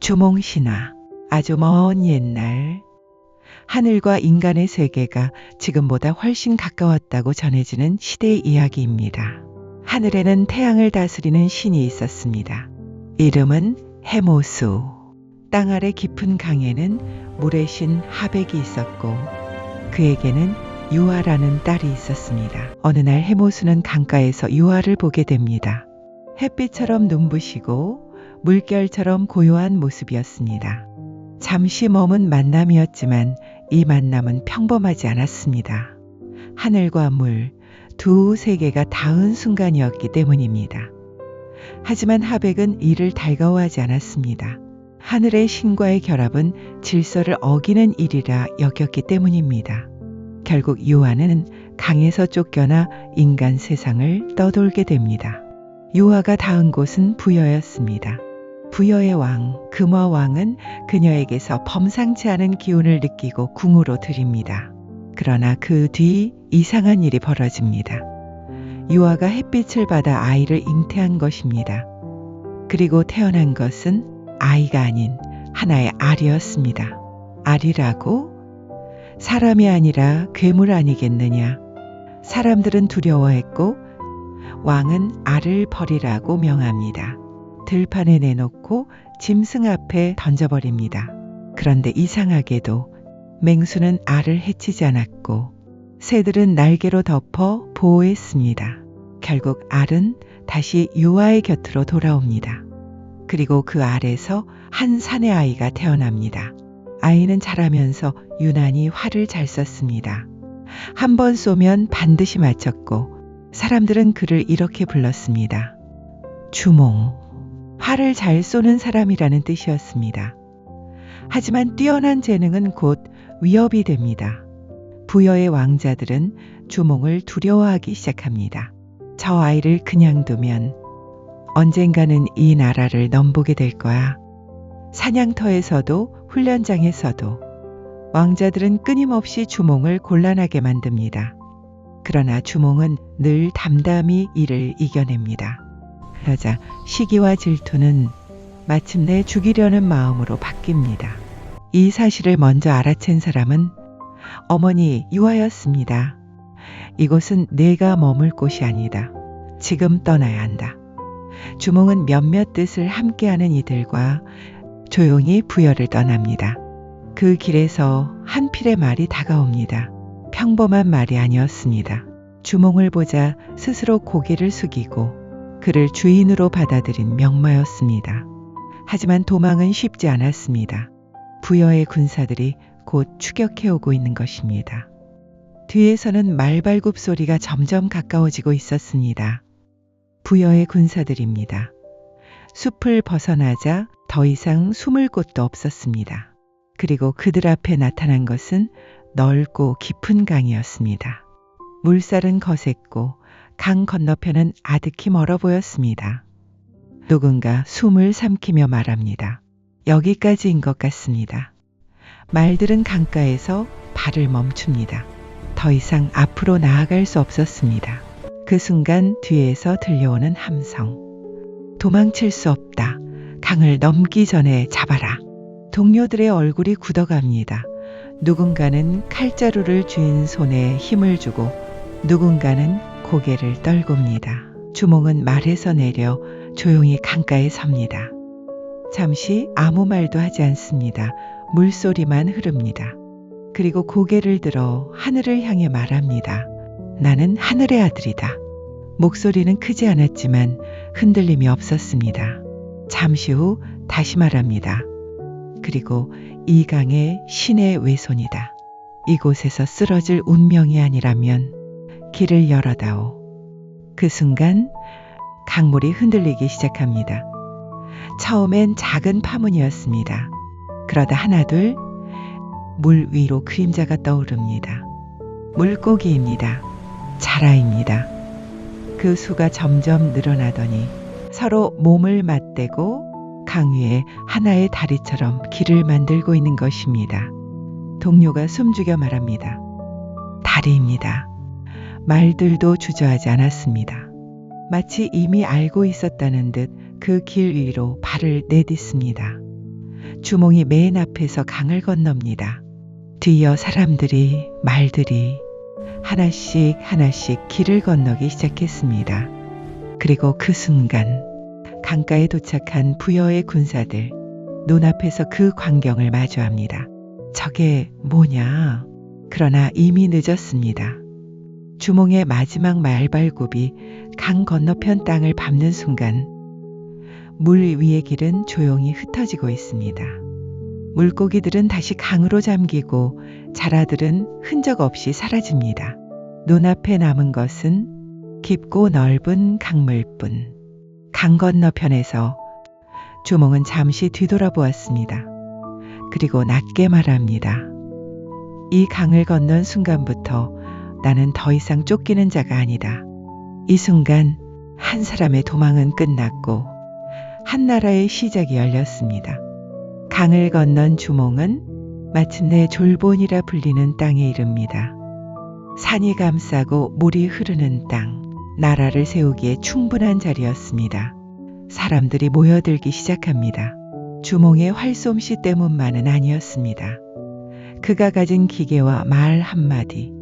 주몽신화. 아주 먼 옛날 하늘과 인간의 세계가 지금보다 훨씬 가까웠다고 전해지는 시대의 이야기입니다. 하늘에는 태양을 다스리는 신이 있었습니다. 이름은 해모수. 땅 아래 깊은 강에는 물의 신 하백이 있었고 그에게는 유아라는 딸이 있었습니다. 어느 날 해모수는 강가에서 유아를 보게 됩니다. 햇빛처럼 눈부시고 물결처럼 고요한 모습이었습니다. 잠시 머문 만남이었지만 이 만남은 평범하지 않았습니다. 하늘과 물, 두 세계가 닿은 순간이었기 때문입니다. 하지만 하백은 이를 달가워하지 않았습니다. 하늘의 신과의 결합은 질서를 어기는 일이라 여겼기 때문입니다. 결국 유아는 강에서 쫓겨나 인간 세상을 떠돌게 됩니다. 유아가 닿은 곳은 부여였습니다. 부여의 왕, 금화왕은 그녀에게서 범상치 않은 기운을 느끼고 궁으로 들입니다. 그러나 그 뒤 이상한 일이 벌어집니다. 유아가 햇빛을 받아 아이를 잉태한 것입니다. 그리고 태어난 것은 아이가 아닌 하나의 알이었습니다. 알이라고? 사람이 아니라 괴물 아니겠느냐? 사람들은 두려워했고 왕은 알을 버리라고 명합니다. 들판에 내놓고 짐승 앞에 던져버립니다. 그런데 이상하게도 맹수는 알을 해치지 않았고 새들은 날개로 덮어 보호했습니다. 결국 알은 다시 유아의 곁으로 돌아옵니다. 그리고 그 알에서 한 사내 아이가 태어납니다. 아이는 자라면서 유난히 활을 잘 썼습니다. 한 번 쏘면 반드시 맞췄고 사람들은 그를 이렇게 불렀습니다. 주몽. 활을 잘 쏘는 사람이라는 뜻이었습니다. 하지만 뛰어난 재능은 곧 위협이 됩니다. 부여의 왕자들은 주몽을 두려워하기 시작합니다. 저 아이를 그냥 두면 언젠가는 이 나라를 넘보게 될 거야. 사냥터에서도 훈련장에서도 왕자들은 끊임없이 주몽을 곤란하게 만듭니다. 그러나 주몽은 늘 담담히 이를 이겨냅니다. 그러자 시기와 질투는 마침내 죽이려는 마음으로 바뀝니다. 이 사실을 먼저 알아챈 사람은 어머니 유아였습니다. 이곳은 내가 머물 곳이 아니다. 지금 떠나야 한다. 주몽은 몇몇 뜻을 함께하는 이들과 조용히 부여를 떠납니다. 그 길에서 한 필의 말이 다가옵니다. 평범한 말이 아니었습니다. 주몽을 보자 스스로 고개를 숙이고 그를 주인으로 받아들인 명마였습니다. 하지만 도망은 쉽지 않았습니다. 부여의 군사들이 곧 추격해오고 있는 것입니다. 뒤에서는 말발굽 소리가 점점 가까워지고 있었습니다. 부여의 군사들입니다. 숲을 벗어나자 더 이상 숨을 곳도 없었습니다. 그리고 그들 앞에 나타난 것은 넓고 깊은 강이었습니다. 물살은 거셌고 강 건너편은 아득히 멀어 보였습니다. 누군가 숨을 삼키며 말합니다. 여기까지인 것 같습니다. 말들은 강가에서 발을 멈춥니다. 더 이상 앞으로 나아갈 수 없었습니다. 그 순간 뒤에서 들려오는 함성. 도망칠 수 없다. 강을 넘기 전에 잡아라. 동료들의 얼굴이 굳어갑니다. 누군가는 칼자루를 쥔 손에 힘을 주고 누군가는 고개를 떨굽니다. 주몽은 말에서 내려 조용히 강가에 섭니다. 잠시 아무 말도 하지 않습니다. 물소리만 흐릅니다. 그리고 고개를 들어 하늘을 향해 말합니다. 나는 하늘의 아들이다. 목소리는 크지 않았지만 흔들림이 없었습니다. 잠시 후 다시 말합니다. 그리고 이 강의 신의 외손이다. 이곳에서 쓰러질 운명이 아니라면 길을 열어다오. 그 순간 강물이 흔들리기 시작합니다. 처음엔 작은 파문이었습니다. 그러다 하나둘 물 위로 그림자가 떠오릅니다. 물고기입니다. 자라입니다. 그 수가 점점 늘어나더니 서로 몸을 맞대고 강 위에 하나의 다리처럼 길을 만들고 있는 것입니다. 동료가 숨죽여 말합니다. 다리입니다. 말들도 주저하지 않았습니다. 마치 이미 알고 있었다는 듯 그 길 위로 발을 내딛습니다. 주몽이 맨 앞에서 강을 건넙니다. 뒤이어 사람들이, 말들이 하나씩 하나씩 길을 건너기 시작했습니다. 그리고 그 순간 강가에 도착한 부여의 군사들 눈앞에서 그 광경을 마주합니다. 저게 뭐냐? 그러나 이미 늦었습니다. 주몽의 마지막 말발굽이 강 건너편 땅을 밟는 순간 물 위의 길은 조용히 흩어지고 있습니다. 물고기들은 다시 강으로 잠기고 자라들은 흔적 없이 사라집니다. 눈앞에 남은 것은 깊고 넓은 강물뿐. 강 건너편에서 주몽은 잠시 뒤돌아보았습니다. 그리고 낮게 말합니다. 이 강을 건넌 순간부터 나는 더 이상 쫓기는 자가 아니다. 이 순간 한 사람의 도망은 끝났고 한 나라의 시작이 열렸습니다. 강을 건넌 주몽은 마침내 졸본이라 불리는 땅에 이릅니다. 산이 감싸고 물이 흐르는 땅, 나라를 세우기에 충분한 자리였습니다. 사람들이 모여들기 시작합니다. 주몽의 활솜씨 때문만은 아니었습니다. 그가 가진 기계와 말 한마디,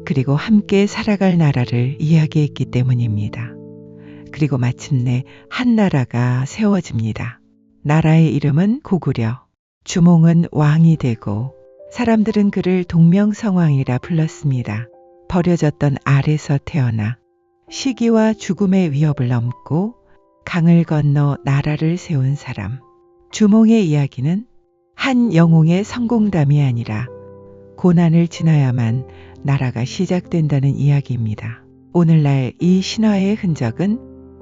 그리고 함께 살아갈 나라를 이야기했기 때문입니다. 그리고 마침내 한 나라가 세워집니다. 나라의 이름은 고구려. 주몽은 왕이 되고 사람들은 그를 동명성왕이라 불렀습니다. 버려졌던 알에서 태어나 시기와 죽음의 위협을 넘고 강을 건너 나라를 세운 사람. 주몽의 이야기는 한 영웅의 성공담이 아니라 고난을 지나야만 나라가 시작된다는 이야기입니다. 오늘날 이 신화의 흔적은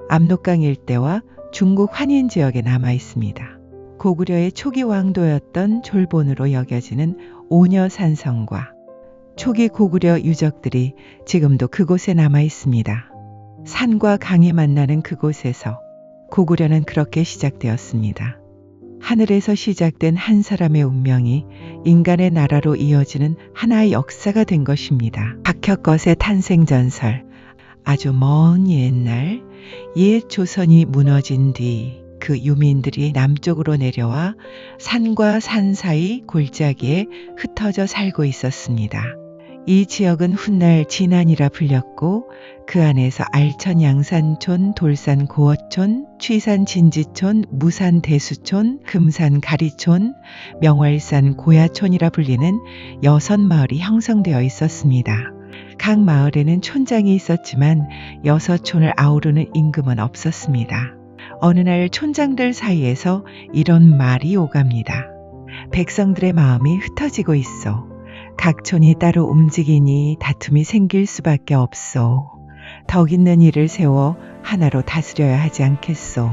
압록강 일대와 중국 환인 지역에 남아 있습니다. 고구려의 초기 왕도였던 졸본으로 여겨지는 오녀산성과 초기 고구려 유적들이 지금도 그곳에 남아 있습니다. 산과 강이 만나는 그곳에서 고구려는 그렇게 시작되었습니다. 하늘에서 시작된 한 사람의 운명이 인간의 나라로 이어지는 하나의 역사가 된 것입니다. 박혁것의 탄생 전설. 아주 먼 옛날 옛 조선이 무너진 뒤 그 유민들이 남쪽으로 내려와 산과 산 사이 골짜기에 흩어져 살고 있었습니다. 이 지역은 훗날 진안이라 불렸고 그 안에서 알천 양산촌, 돌산 고어촌, 취산 진지촌, 무산 대수촌, 금산 가리촌, 명월산 고야촌이라 불리는 6마을이 형성되어 있었습니다. 각 마을에는 촌장이 있었지만 6촌을 아우르는 임금은 없었습니다. 어느 날 촌장들 사이에서 이런 말이 오갑니다. 백성들의 마음이 흩어지고 있어. 각 촌이 따로 움직이니 다툼이 생길 수밖에 없소. 덕 있는 일을 세워 하나로 다스려야 하지 않겠소.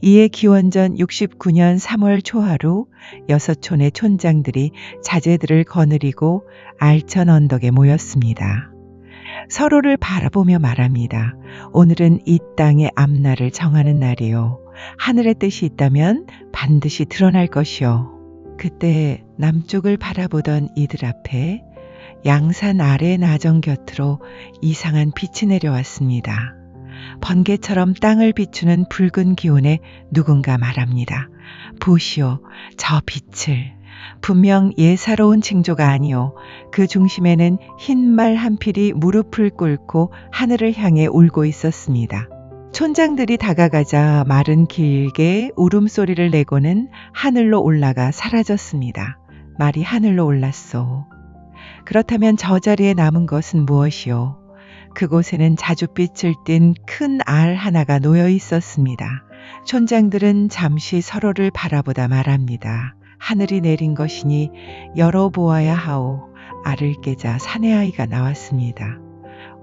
이에 기원전 69년 3월 초하루 6촌의 촌장들이 자제들을 거느리고 알천 언덕에 모였습니다. 서로를 바라보며 말합니다. 오늘은 이 땅의 앞날을 정하는 날이요. 하늘의 뜻이 있다면 반드시 드러날 것이요. 그때 남쪽을 바라보던 이들 앞에 양산 아래 나정 곁으로 이상한 빛이 내려왔습니다. 번개처럼 땅을 비추는 붉은 기운에 누군가 말합니다. 보시오, 저 빛을. 분명 예사로운 징조가 아니오. 그 중심에는 흰 말 한 필이 무릎을 꿇고 하늘을 향해 울고 있었습니다. 촌장들이 다가가자 말은 길게 울음소리를 내고는 하늘로 올라가 사라졌습니다. 말이 하늘로 올랐소. 그렇다면 저 자리에 남은 것은 무엇이오? 그곳에는 자줏빛을 띤 큰 알 하나가 놓여 있었습니다. 촌장들은 잠시 서로를 바라보다 말합니다. 하늘이 내린 것이니 열어보아야 하오. 알을 깨자 사내아이가 나왔습니다.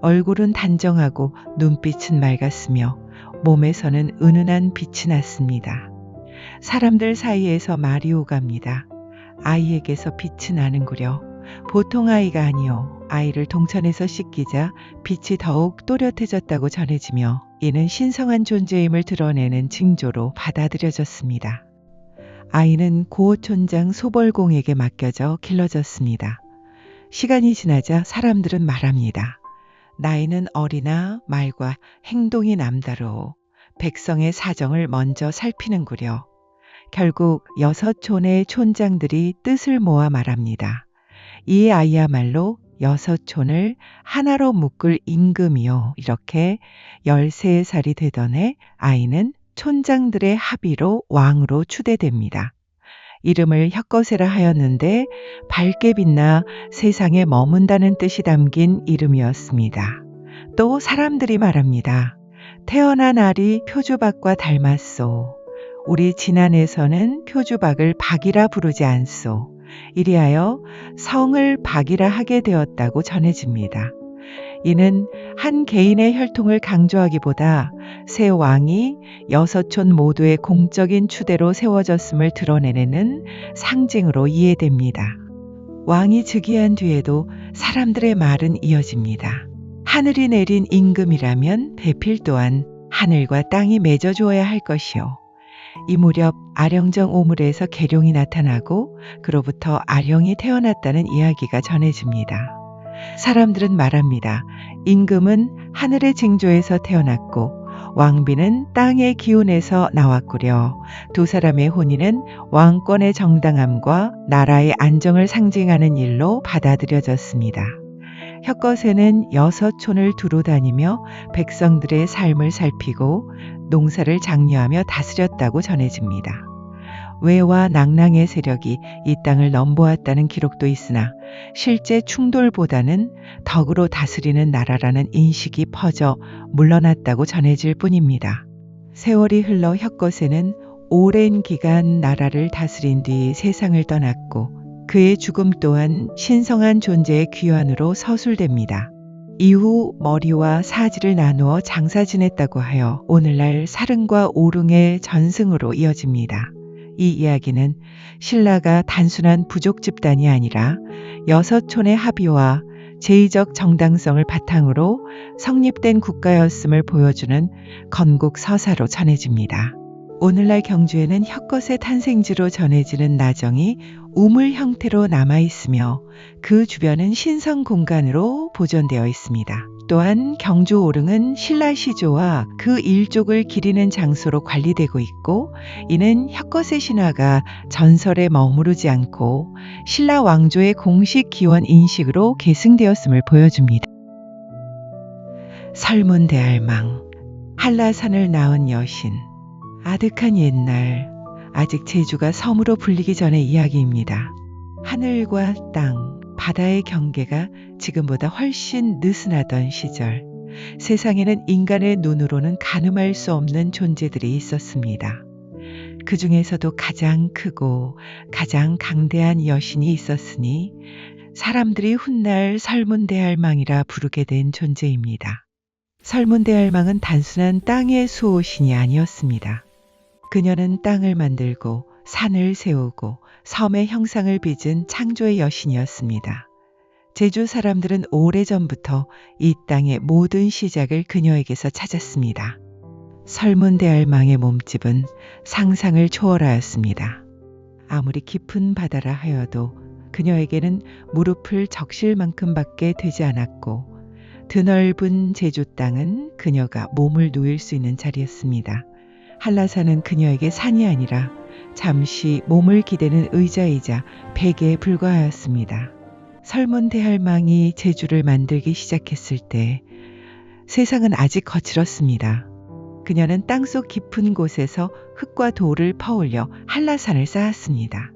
얼굴은 단정하고 눈빛은 맑았으며 몸에서는 은은한 빛이 났습니다. 사람들 사이에서 말이 오갑니다. 아이에게서 빛이 나는구려. 보통 아이가 아니오. 아이를 동천에서 씻기자 빛이 더욱 또렷해졌다고 전해지며 이는 신성한 존재임을 드러내는 징조로 받아들여졌습니다. 아이는 고 촌장 소벌공에게 맡겨져 길러졌습니다. 시간이 지나자 사람들은 말합니다. 나이는 어리나 말과 행동이 남다르오. 백성의 사정을 먼저 살피는구려. 결국 6촌의 촌장들이 뜻을 모아 말합니다. 이 아이야말로 6촌을 하나로 묶을 임금이요. 이렇게 13살이 되던 해 아이는 촌장들의 합의로 왕으로 추대됩니다. 이름을 혁거세라 하였는데 밝게 빛나 세상에 머문다는 뜻이 담긴 이름이었습니다. 또 사람들이 말합니다. 태어난 알이 표주박과 닮았소. 우리 진안에서는 표주박을 박이라 부르지 않소. 이리하여 성을 박이라 하게 되었다고 전해집니다. 이는 한 개인의 혈통을 강조하기보다 새 왕이 6촌 모두의 공적인 추대로 세워졌음을 드러내는 상징으로 이해됩니다. 왕이 즉위한 뒤에도 사람들의 말은 이어집니다. 하늘이 내린 임금이라면 배필 또한 하늘과 땅이 맺어주어야 할 것이요. 이 무렵 아령정 오물에서 계룡이 나타나고 그로부터 아령이 태어났다는 이야기가 전해집니다. 사람들은 말합니다. 임금은 하늘의 징조에서 태어났고 왕비는 땅의 기운에서 나왔구려. 두 사람의 혼인은 왕권의 정당함과 나라의 안정을 상징하는 일로 받아들여졌습니다. 혁거세는 6촌을 두루 다니며 백성들의 삶을 살피고 농사를 장려하며 다스렸다고 전해집니다. 외와 낭랑의 세력이 이 땅을 넘보았다는 기록도 있으나 실제 충돌보다는 덕으로 다스리는 나라라는 인식이 퍼져 물러났다고 전해질 뿐입니다. 세월이 흘러 혁거세는 오랜 기간 나라를 다스린 뒤 세상을 떠났고 그의 죽음 또한 신성한 존재의 귀환으로 서술됩니다. 이후 머리와 사지를 나누어 장사 지냈다고 하여 오늘날 사릉과 오릉의 전승으로 이어집니다. 이 이야기는 신라가 단순한 부족 집단이 아니라 6촌의 합의와 제의적 정당성을 바탕으로 성립된 국가였음을 보여주는 건국 서사로 전해집니다. 오늘날 경주에는 혁거세 탄생지로 전해지는 나정이 우물 형태로 남아있으며 그 주변은 신성 공간으로 보존되어 있습니다. 또한 경주 오릉은 신라 시조와 그 일족을 기리는 장소로 관리되고 있고 이는 혁거세 신화가 전설에 머무르지 않고 신라 왕조의 공식 기원 인식으로 계승되었음을 보여줍니다. 설문대할망, 한라산을 낳은 여신. 아득한 옛날, 아직 제주가 섬으로 불리기 전의 이야기입니다. 하늘과 땅, 바다의 경계가 지금보다 훨씬 느슨하던 시절, 세상에는 인간의 눈으로는 가늠할 수 없는 존재들이 있었습니다. 그 중에서도 가장 크고 가장 강대한 여신이 있었으니 사람들이 훗날 설문대할망이라 부르게 된 존재입니다. 설문대할망은 단순한 땅의 수호신이 아니었습니다. 그녀는 땅을 만들고 산을 세우고 섬의 형상을 빚은 창조의 여신이었습니다. 제주 사람들은 오래전부터 이 땅의 모든 시작을 그녀에게서 찾았습니다. 설문대할망의 몸집은 상상을 초월하였습니다. 아무리 깊은 바다라 하여도 그녀에게는 무릎을 적실 만큼밖에 되지 않았고 드넓은 제주 땅은 그녀가 몸을 누일 수 있는 자리였습니다. 한라산은 그녀에게 산이 아니라 잠시 몸을 기대는 의자이자 베개에 불과하였습니다. 설문대할망이 제주를 만들기 시작했을 때 세상은 아직 거칠었습니다. 그녀는 땅속 깊은 곳에서 흙과 돌을 퍼올려 한라산을 쌓았습니다.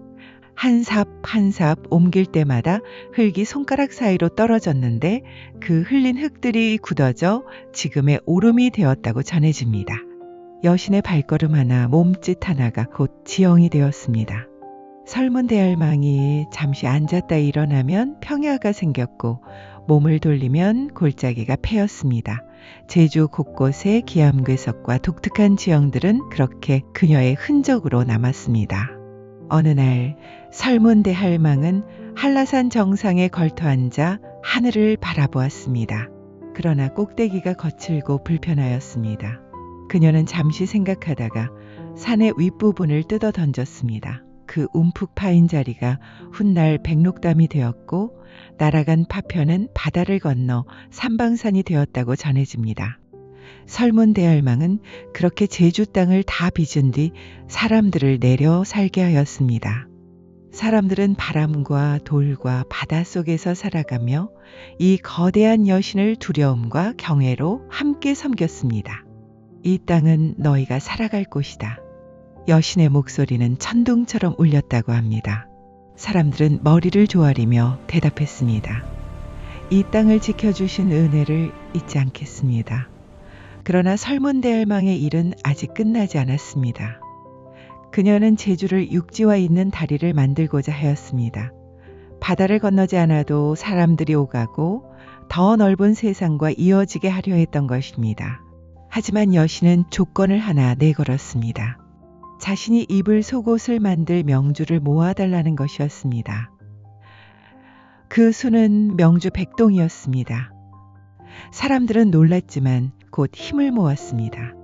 한 삽 한 삽 옮길 때마다 흙이 손가락 사이로 떨어졌는데 그 흘린 흙들이 굳어져 지금의 오름이 되었다고 전해집니다. 여신의 발걸음 하나, 몸짓 하나가 곧 지형이 되었습니다. 설문대할망이 잠시 앉았다 일어나면 평야가 생겼고 몸을 돌리면 골짜기가 패였습니다. 제주 곳곳의 기암괴석과 독특한 지형들은 그렇게 그녀의 흔적으로 남았습니다. 어느 날 설문대할망은 한라산 정상에 걸터앉아 하늘을 바라보았습니다. 그러나 꼭대기가 거칠고 불편하였습니다. 그녀는 잠시 생각하다가 산의 윗부분을 뜯어 던졌습니다. 그 움푹 파인 자리가 훗날 백록담이 되었고 날아간 파편은 바다를 건너 삼방산이 되었다고 전해집니다. 설문대할망은 그렇게 제주 땅을 다 빚은 뒤 사람들을 내려 살게 하였습니다. 사람들은 바람과 돌과 바다 속에서 살아가며 이 거대한 여신을 두려움과 경외로 함께 섬겼습니다. 이 땅은 너희가 살아갈 곳이다. 여신의 목소리는 천둥처럼 울렸다고 합니다. 사람들은 머리를 조아리며 대답했습니다. 이 땅을 지켜주신 은혜를 잊지 않겠습니다. 그러나 설문대할망의 일은 아직 끝나지 않았습니다. 그녀는 제주를 육지와 있는 다리를 만들고자 하였습니다. 바다를 건너지 않아도 사람들이 오가고 더 넓은 세상과 이어지게 하려 했던 것입니다. 하지만 여신은 조건을 하나 내걸었습니다. 자신이 입을 속옷을 만들 명주를 모아달라는 것이었습니다. 그 수는 명주 100동이었습니다. 사람들은 놀랐지만 곧 힘을 모았습니다.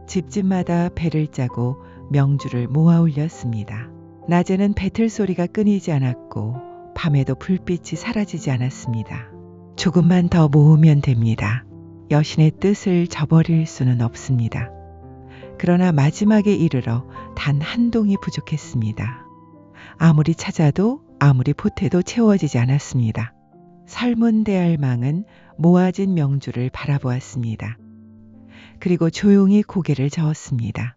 집집마다 배를 짜고 명주를 모아 올렸습니다. 낮에는 배틀 소리가 끊이지 않았고 밤에도 불빛이 사라지지 않았습니다. 조금만 더 모으면 됩니다. 여신의 뜻을 저버릴 수는 없습니다. 그러나 마지막에 이르러 단 한 동이 부족했습니다. 아무리 찾아도 아무리 보태도 채워지지 않았습니다. 설문대할망은 모아진 명주를 바라보았습니다. 그리고 조용히 고개를 저었습니다.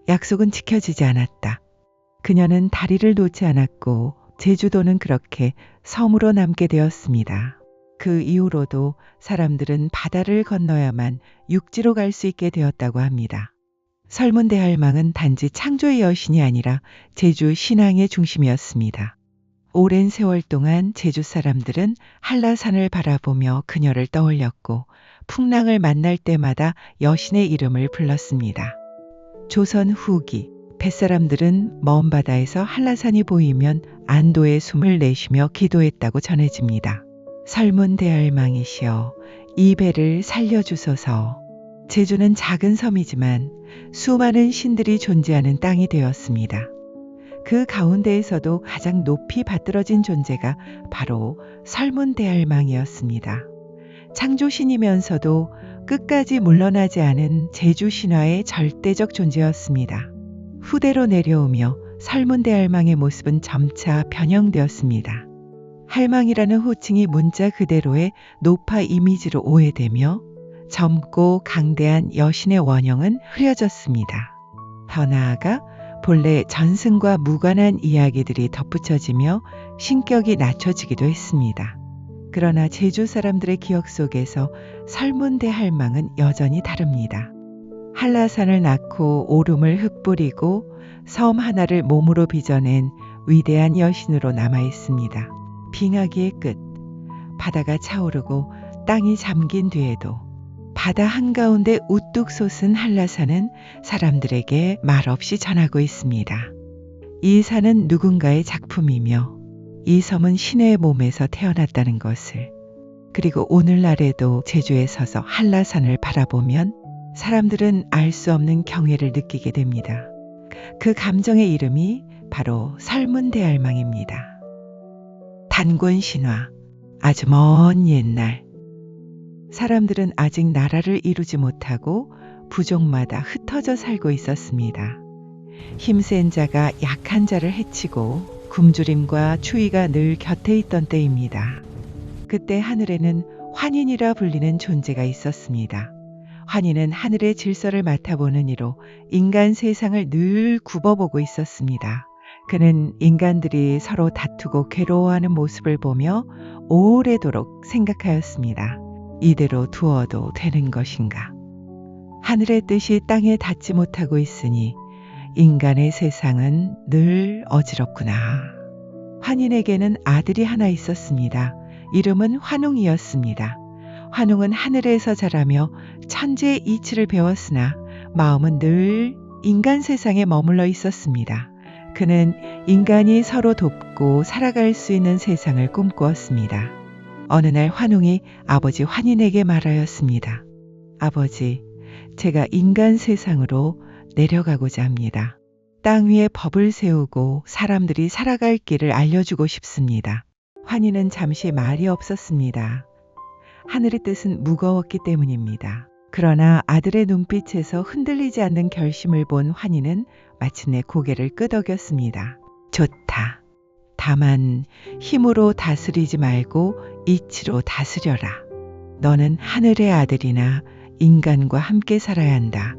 약속은 지켜지지 않았다. 그녀는 다리를 놓지 않았고 제주도는 그렇게 섬으로 남게 되었습니다. 그 이후로도 사람들은 바다를 건너야만 육지로 갈 수 있게 되었다고 합니다. 설문대할망은 단지 창조의 여신이 아니라 제주 신앙의 중심이었습니다. 오랜 세월 동안 제주 사람들은 한라산을 바라보며 그녀를 떠올렸고 풍랑을 만날 때마다 여신의 이름을 불렀습니다. 조선 후기 뱃사람들은 먼 바다에서 한라산이 보이면 안도의 숨을 내쉬며 기도했다고 전해집니다. 설문대할망이시여 이 배를 살려주소서. 제주는 작은 섬이지만 수많은 신들이 존재하는 땅이 되었습니다. 그 가운데에서도 가장 높이 받들어진 존재가 바로 설문대할망이었습니다. 창조신이면서도 끝까지 물러나지 않은 제주 신화의 절대적 존재였습니다. 후대로 내려오며 설문대할망의 모습은 점차 변형되었습니다. 할망이라는 호칭이 문자 그대로의 노파 이미지로 오해되며 젊고 강대한 여신의 원형은 흐려졌습니다. 더 나아가 본래 전승과 무관한 이야기들이 덧붙여지며 신격이 낮춰지기도 했습니다. 그러나 제주 사람들의 기억 속에서 설문대할망은 여전히 다릅니다. 한라산을 낳고 오름을 흩뿌리고 섬 하나를 몸으로 빚어낸 위대한 여신으로 남아 있습니다. 빙하기의 끝, 바다가 차오르고 땅이 잠긴 뒤에도 바다 한가운데 우뚝 솟은 한라산은 사람들에게 말없이 전하고 있습니다. 이 산은 누군가의 작품이며 이 섬은 신의 몸에서 태어났다는 것을, 그리고 오늘날에도 제주에 서서 한라산을 바라보면 사람들은 알 수 없는 경애를 느끼게 됩니다. 그 감정의 이름이 바로 설문대할망입니다. 단군 신화, 아주 먼 옛날 사람들은 아직 나라를 이루지 못하고 부족마다 흩어져 살고 있었습니다. 힘센 자가 약한 자를 해치고 굶주림과 추위가 늘 곁에 있던 때입니다. 그때 하늘에는 환인이라 불리는 존재가 있었습니다. 환인은 하늘의 질서를 맡아보는 이로 인간 세상을 늘 굽어보고 있었습니다. 그는 인간들이 서로 다투고 괴로워하는 모습을 보며 오래도록 생각하였습니다. 이대로 두어도 되는 것인가? 하늘의 뜻이 땅에 닿지 못하고 있으니 인간의 세상은 늘 어지럽구나. 환인에게는 아들이 하나 있었습니다. 이름은 환웅이었습니다. 환웅은 하늘에서 자라며 천재의 이치를 배웠으나 마음은 늘 인간 세상에 머물러 있었습니다. 그는 인간이 서로 돕고 살아갈 수 있는 세상을 꿈꾸었습니다. 어느 날 환웅이 아버지 환인에게 말하였습니다. 아버지, 제가 인간 세상으로 내려가고자 합니다. 땅 위에 법을 세우고 사람들이 살아갈 길을 알려주고 싶습니다. 환인은 잠시 말이 없었습니다. 하늘의 뜻은 무거웠기 때문입니다. 그러나 아들의 눈빛에서 흔들리지 않는 결심을 본 환희는 마침내 고개를 끄덕였습니다. 좋다. 다만 힘으로 다스리지 말고 이치로 다스려라. 너는 하늘의 아들이나 인간과 함께 살아야 한다.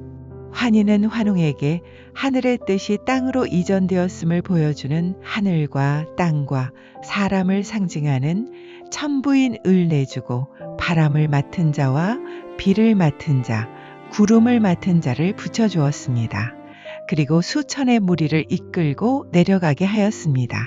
환희는 환웅에게 하늘의 뜻이 땅으로 이전되었음을 보여주는 하늘과 땅과 사람을 상징하는 천부인 을 내주고 바람을 맡은 자와 비를 맡은 자, 구름을 맡은 자를 붙여주었습니다. 그리고 수천의 무리를 이끌고 내려가게 하였습니다.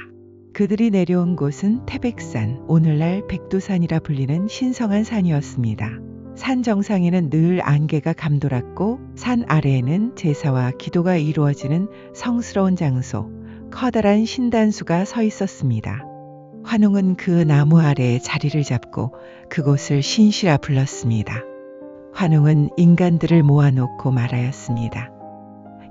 그들이 내려온 곳은 태백산, 오늘날 백두산이라 불리는 신성한 산이었습니다. 산 정상에는 늘 안개가 감돌았고 산 아래에는 제사와 기도가 이루어지는 성스러운 장소, 커다란 신단수가 서 있었습니다. 환웅은 그 나무 아래에 자리를 잡고 그곳을 신시라 불렀습니다. 환웅은 인간들을 모아놓고 말하였습니다.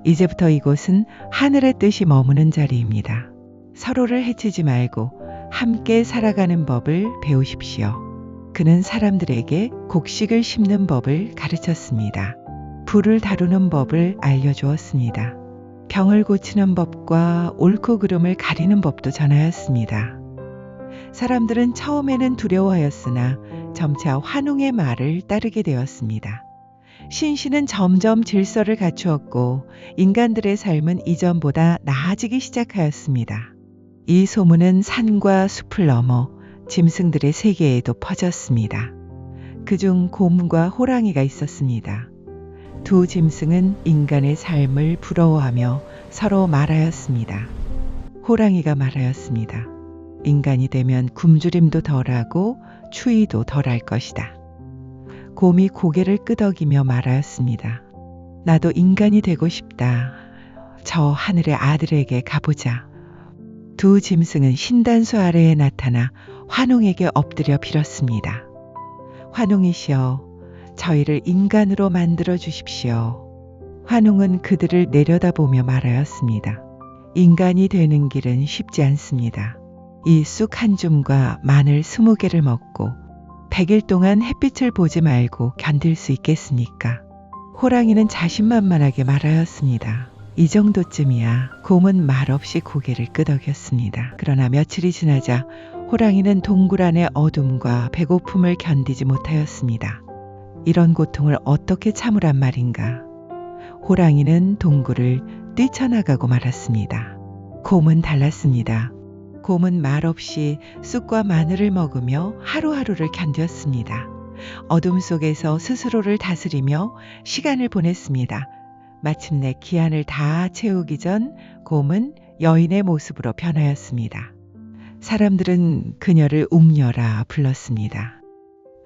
이제부터 이곳은 하늘의 뜻이 머무는 자리입니다. 서로를 해치지 말고 함께 살아가는 법을 배우십시오. 그는 사람들에게 곡식을 심는 법을 가르쳤습니다. 불을 다루는 법을 알려주었습니다. 병을 고치는 법과 옳고 그름을 가리는 법도 전하였습니다. 사람들은 처음에는 두려워하였으나 점차 환웅의 말을 따르게 되었습니다. 신시는 점점 질서를 갖추었고 인간들의 삶은 이전보다 나아지기 시작하였습니다. 이 소문은 산과 숲을 넘어 짐승들의 세계에도 퍼졌습니다. 그중 곰과 호랑이가 있었습니다. 두 짐승은 인간의 삶을 부러워하며 서로 말하였습니다. 호랑이가 말하였습니다. 인간이 되면 굶주림도 덜하고 추위도 덜할 것이다. 곰이 고개를 끄덕이며 말하였습니다. 나도 인간이 되고 싶다. 저 하늘의 아들에게 가보자. 두 짐승은 신단수 아래에 나타나 환웅에게 엎드려 빌었습니다. 환웅이시여, 저희를 인간으로 만들어 주십시오. 환웅은 그들을 내려다보며 말하였습니다. 인간이 되는 길은 쉽지 않습니다. 이 쑥 한 줌과 마늘 20개를 먹고 100일 동안 햇빛을 보지 말고 견딜 수 있겠습니까? 호랑이는 자신만만하게 말하였습니다. 이 정도쯤이야. 곰은 말없이 고개를 끄덕였습니다. 그러나 며칠이 지나자 호랑이는 동굴 안의 어둠과 배고픔을 견디지 못하였습니다. 이런 고통을 어떻게 참으란 말인가? 호랑이는 동굴을 뛰쳐나가고 말았습니다. 곰은 달랐습니다. 곰은 말없이 쑥과 마늘을 먹으며 하루하루를 견뎠습니다. 어둠 속에서 스스로를 다스리며 시간을 보냈습니다. 마침내 기한을 다 채우기 전 곰은 여인의 모습으로 변하였습니다. 사람들은 그녀를 웅녀라 불렀습니다.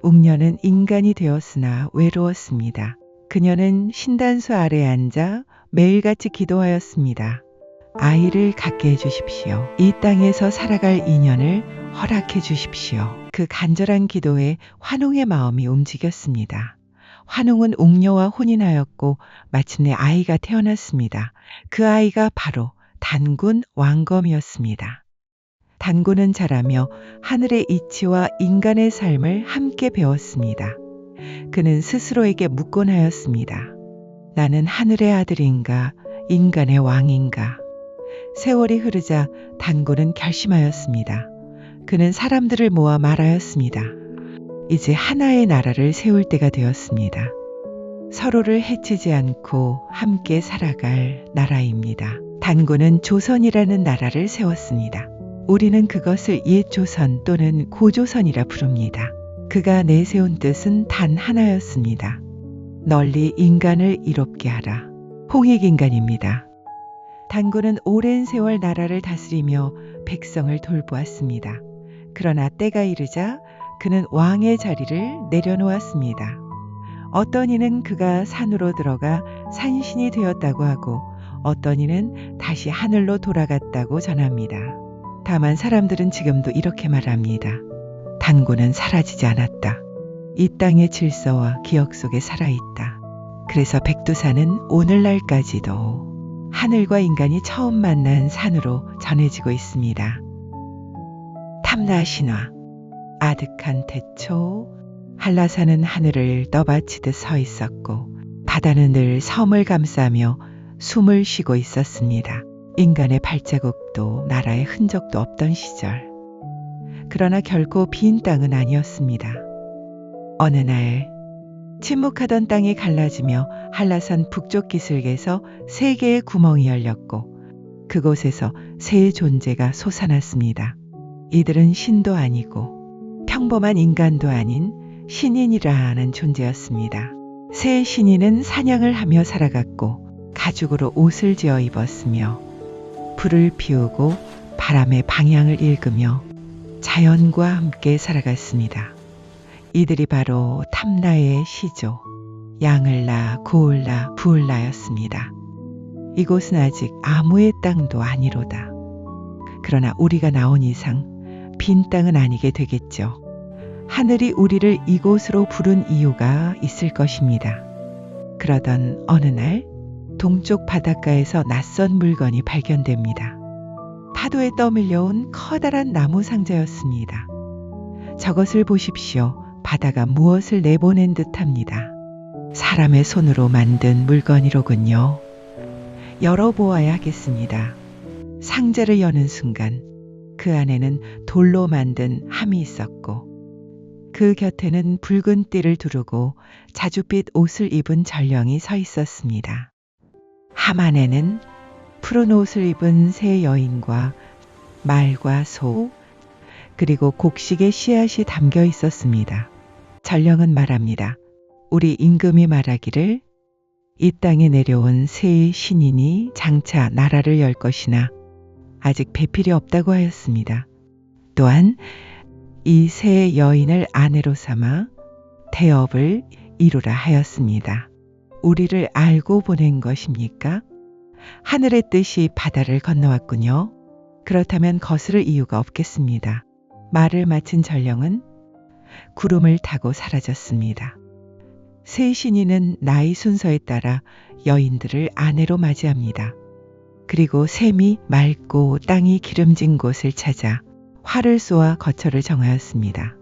웅녀는 인간이 되었으나 외로웠습니다. 그녀는 신단수 아래에 앉아 매일같이 기도하였습니다. 아이를 갖게 해주십시오. 이 땅에서 살아갈 인연을 허락해 주십시오. 그 간절한 기도에 환웅의 마음이 움직였습니다. 환웅은 웅녀와 혼인하였고 마침내 아이가 태어났습니다. 그 아이가 바로 단군 왕검이었습니다. 단군은 자라며 하늘의 이치와 인간의 삶을 함께 배웠습니다. 그는 스스로에게 묻곤 하였습니다. 나는 하늘의 아들인가 인간의 왕인가? 세월이 흐르자 단군은 결심하였습니다. 그는 사람들을 모아 말하였습니다. 이제 하나의 나라를 세울 때가 되었습니다. 서로를 해치지 않고 함께 살아갈 나라입니다. 단군은 조선이라는 나라를 세웠습니다. 우리는 그것을 옛 조선 또는 고조선이라 부릅니다. 그가 내세운 뜻은 단 하나였습니다. 널리 인간을 이롭게 하라. 홍익인간입니다. 단군은 오랜 세월 나라를 다스리며 백성을 돌보았습니다. 그러나 때가 이르자 그는 왕의 자리를 내려놓았습니다. 어떤 이는 그가 산으로 들어가 산신이 되었다고 하고 어떤 이는 다시 하늘로 돌아갔다고 전합니다. 다만 사람들은 지금도 이렇게 말합니다. 단군은 사라지지 않았다. 이 땅의 질서와 기억 속에 살아있다. 그래서 백두산은 오늘날까지도 하늘과 인간이 처음 만난 산으로 전해지고 있습니다. 탐나신화 아득한 태초 한라산은 하늘을 떠받치듯 서 있었고 바다는 늘 섬을 감싸며 숨을 쉬고 있었습니다. 인간의 발자국도 나라의 흔적도 없던 시절. 그러나 결코 빈 땅은 아니었습니다. 어느 날 침묵하던 땅이 갈라지며 한라산 북쪽 기슭에서 3개의 구멍이 열렸고 그곳에서 새 존재가 솟아났습니다. 이들은 신도 아니고 평범한 인간도 아닌 신인이라는 존재였습니다. 새 신인은 사냥을 하며 살아갔고 가죽으로 옷을 지어 입었으며 불을 피우고 바람의 방향을 읽으며 자연과 함께 살아갔습니다. 이들이 바로 탐나의 시조, 양을라, 고을라, 부을라였습니다. 이곳은 아직 아무의 땅도 아니로다. 그러나 우리가 나온 이상 빈 땅은 아니게 되겠죠. 하늘이 우리를 이곳으로 부른 이유가 있을 것입니다. 그러던 어느 날 동쪽 바닷가에서 낯선 물건이 발견됩니다. 파도에 떠밀려온 커다란 나무 상자였습니다. 저것을 보십시오. 바다가 무엇을 내보낸 듯합니다. 사람의 손으로 만든 물건이로군요. 열어보아야 하겠습니다. 상자를 여는 순간 그 안에는 돌로 만든 함이 있었고 그 곁에는 붉은 띠를 두르고 자줏빛 옷을 입은 전령이 서 있었습니다. 함 안에는 푸른 옷을 입은 새 여인과 말과 소 그리고 곡식의 씨앗이 담겨 있었습니다. 전령은 말합니다. 우리 임금이 말하기를 이 땅에 내려온 새 신인이 장차 나라를 열 것이나 아직 배필이 없다고 하였습니다. 또한 이 새 여인을 아내로 삼아 태업을 이루라 하였습니다. 우리를 알고 보낸 것입니까? 하늘의 뜻이 바다를 건너왔군요. 그렇다면 거스를 이유가 없겠습니다. 말을 마친 전령은 구름을 타고 사라졌습니다. 새 신인은 나이 순서에 따라 여인들을 아내로 맞이합니다. 그리고 샘이 맑고 땅이 기름진 곳을 찾아 활을 쏘아 거처를 정하였습니다.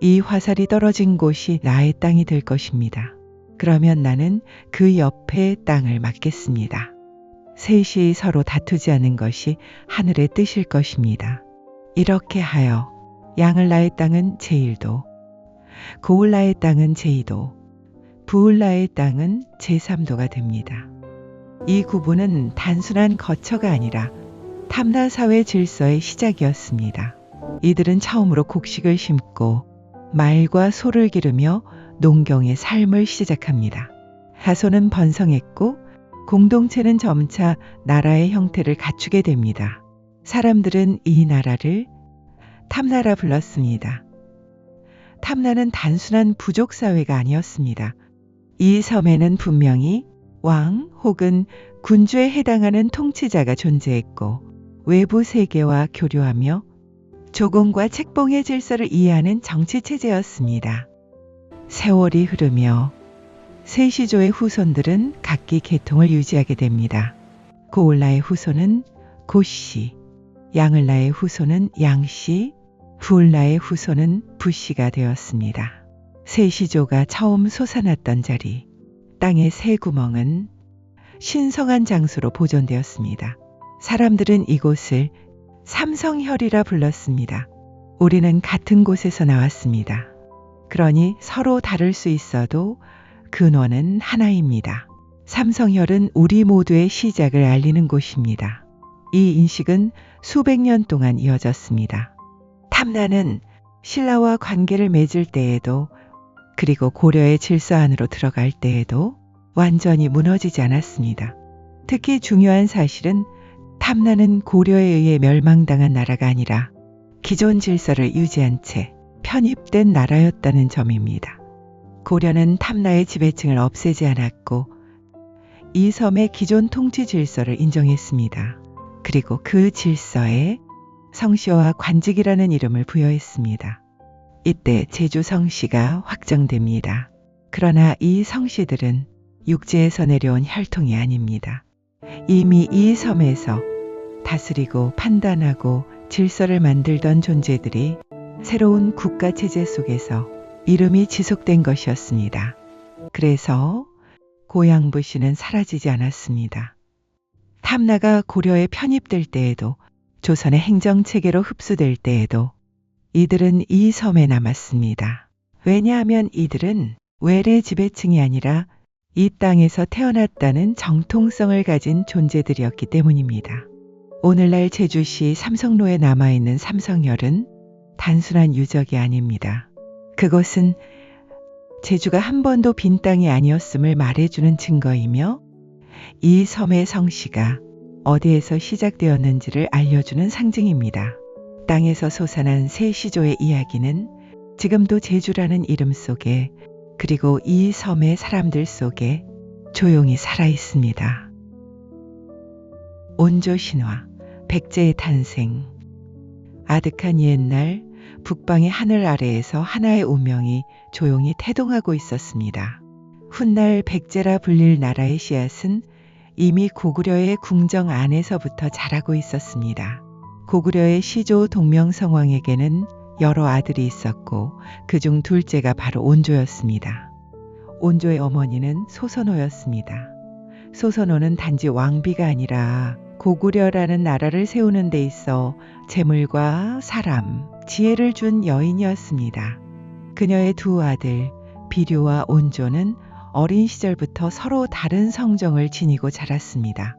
이 화살이 떨어진 곳이 나의 땅이 될 것입니다. 그러면 나는 그 옆에 땅을 맡겠습니다. 셋이 서로 다투지 않은 것이 하늘의 뜻일 것입니다. 이렇게 하여 양을라의 땅은 제1도, 고을라의 땅은 제2도, 부을라의 땅은 제3도가 됩니다. 이 구분은 단순한 거처가 아니라 탐나 사회 질서의 시작이었습니다. 이들은 처음으로 곡식을 심고 말과 소를 기르며 농경의 삶을 시작합니다. 하소는 번성했고 공동체는 점차 나라의 형태를 갖추게 됩니다. 사람들은 이 나라를 탐나라 불렀습니다. 탐나는 단순한 부족 사회가 아니었습니다. 이 섬에는 분명히 왕 혹은 군주에 해당하는 통치자가 존재했고 외부 세계와 교류하며 조공과 책봉의 질서를 이해하는 정치체제였습니다. 세월이 흐르며 세시조의 후손들은 각기 계통을 유지하게 됩니다. 고을라의 후손은 고씨, 양을라의 후손은 양씨, 부을라의 후손은 부씨가 되었습니다. 세시조가 처음 솟아났던 자리, 땅의 새 구멍은 신성한 장소로 보존되었습니다. 사람들은 이곳을 삼성혈이라 불렀습니다. 우리는 같은 곳에서 나왔습니다. 그러니 서로 다를 수 있어도 근원은 하나입니다. 삼성혈은 우리 모두의 시작을 알리는 곳입니다. 이 인식은 수백 년 동안 이어졌습니다. 탐나는 신라와 관계를 맺을 때에도 그리고 고려의 질서 안으로 들어갈 때에도 완전히 무너지지 않았습니다. 특히 중요한 사실은 탐나는 고려에 의해 멸망당한 나라가 아니라 기존 질서를 유지한 채 편입된 나라였다는 점입니다. 고려는 탐나의 지배층을 없애지 않았고 이 섬의 기존 통치 질서를 인정했습니다. 그리고 그 질서에 성씨와 관직이라는 이름을 부여했습니다. 이때 제주 성씨가 확정됩니다. 그러나 이 성씨들은 육지에서 내려온 혈통이 아닙니다. 이미 이 섬에서 다스리고 판단하고 질서를 만들던 존재들이 새로운 국가체제 속에서 이름이 지속된 것이었습니다. 그래서 고양부시는 사라지지 않았습니다. 탐나가 고려에 편입될 때에도 조선의 행정체계로 흡수될 때에도 이들은 이 섬에 남았습니다. 왜냐하면 이들은 외래 지배층이 아니라 이 땅에서 태어났다는 정통성을 가진 존재들이었기 때문입니다. 오늘날 제주시 삼성로에 남아있는 삼성열은 단순한 유적이 아닙니다. 그것은 제주가 한 번도 빈 땅이 아니었음을 말해주는 증거이며 이 섬의 성씨가 어디에서 시작되었는지를 알려주는 상징입니다. 땅에서 솟아난 새 시조의 이야기는 지금도 제주라는 이름 속에 그리고 이 섬의 사람들 속에 조용히 살아 있습니다. 온조 신화, 백제의 탄생. 아득한 옛날 북방의 하늘 아래에서 하나의 운명이 조용히 태동하고 있었습니다. 훗날 백제라 불릴 나라의 씨앗은 이미 고구려의 궁정 안에서부터 자라고 있었습니다. 고구려의 시조 동명성왕에게는 여러 아들이 있었고 그중 둘째가 바로 온조였습니다. 온조의 어머니는 소선호였습니다. 소선호는 단지 왕비가 아니라 고구려라는 나라를 세우는 데 있어 재물과 사람, 지혜를 준 여인이었습니다. 그녀의 두 아들 비류와 온조는 어린 시절부터 서로 다른 성정을 지니고 자랐습니다.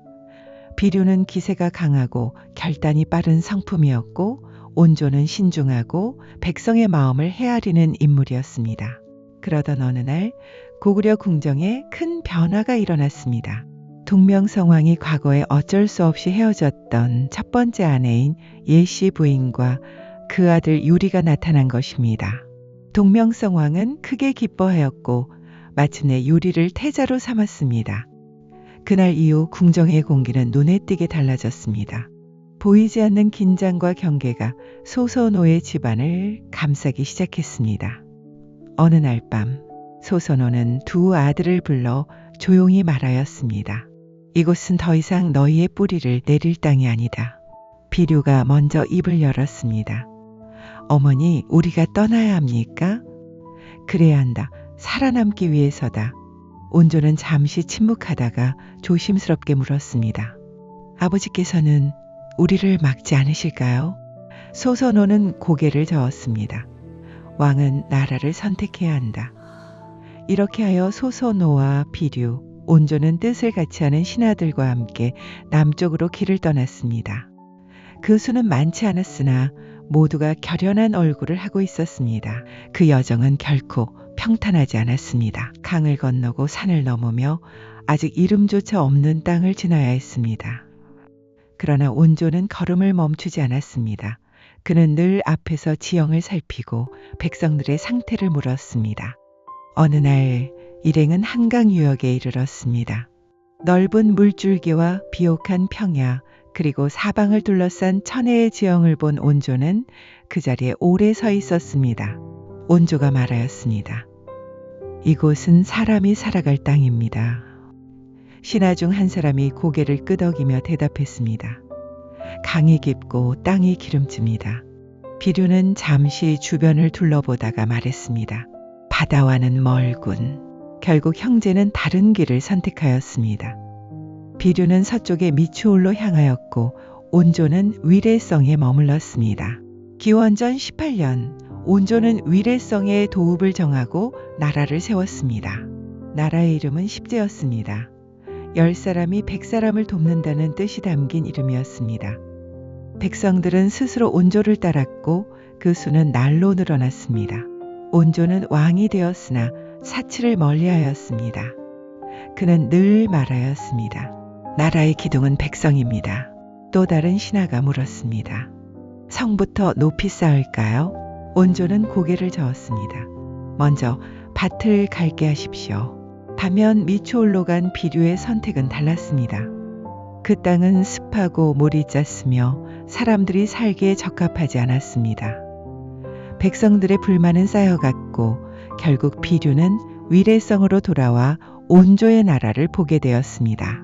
비류는 기세가 강하고 결단이 빠른 성품이었고 온조는 신중하고 백성의 마음을 헤아리는 인물이었습니다. 그러던 어느 날 고구려 궁정에 큰 변화가 일어났습니다. 동명성왕이 과거에 어쩔 수 없이 헤어졌던 첫 번째 아내인 예씨 부인과 그 아들 유리가 나타난 것입니다. 동명성왕은 크게 기뻐하였고 마침내 유리를 태자로 삼았습니다. 그날 이후 궁정의 공기는 눈에 띄게 달라졌습니다. 보이지 않는 긴장과 경계가 소선호의 집안을 감싸기 시작했습니다. 어느 날 밤 소선호는 두 아들을 불러 조용히 말하였습니다. 이곳은 더 이상 너희의 뿌리를 내릴 땅이 아니다. 비류가 먼저 입을 열었습니다. 어머니, 우리가 떠나야 합니까? 그래야 한다. 살아남기 위해서다. 온조는 잠시 침묵하다가 조심스럽게 물었습니다. 아버지께서는 우리를 막지 않으실까요? 소선호는 고개를 저었습니다. 왕은 나라를 선택해야 한다. 이렇게 하여 소선호와 비류, 온조는 뜻을 같이 하는 신하들과 함께 남쪽으로 길을 떠났습니다. 그 수는 많지 않았으나 모두가 결연한 얼굴을 하고 있었습니다. 그 여정은 결코 평탄하지 않았습니다. 강을 건너고 산을 넘으며 아직 이름조차 없는 땅을 지나야 했습니다. 그러나 온조는 걸음을 멈추지 않았습니다. 그는 늘 앞에서 지형을 살피고 백성들의 상태를 물었습니다. 어느 날 일행은 한강 유역에 이르렀습니다. 넓은 물줄기와 비옥한 평야 그리고 사방을 둘러싼 천혜의 지형을 본 온조는 그 자리에 오래 서 있었습니다. 온조가 말하였습니다. 이곳은 사람이 살아갈 땅입니다. 신하 중 한 사람이 고개를 끄덕이며 대답했습니다. 강이 깊고 땅이 기름집니다. 비류는 잠시 주변을 둘러보다가 말했습니다. 바다와는 멀군. 결국 형제는 다른 길을 선택하였습니다. 비류는 서쪽의 미추홀로 향하였고 온조는 위례성에 머물렀습니다. 기원전 18년 온조는 위례성의 도읍을 정하고 나라를 세웠습니다. 나라의 이름은 십제였습니다. 10사람이 100사람을 돕는다는 뜻이 담긴 이름이었습니다. 백성들은 스스로 온조를 따랐고 그 수는 날로 늘어났습니다. 온조는 왕이 되었으나 사치를 멀리하였습니다. 그는 늘 말하였습니다. 나라의 기둥은 백성입니다. 또 다른 신하가 물었습니다. 성부터 높이 쌓을까요? 온조는 고개를 저었습니다. 먼저 밭을 갈게 하십시오. 반면 미추홀로 간 비류의 선택은 달랐습니다. 그 땅은 습하고 물이 짰으며 사람들이 살기에 적합하지 않았습니다. 백성들의 불만은 쌓여갔고 결국 비류는 위례성으로 돌아와 온조의 나라를 보게 되었습니다.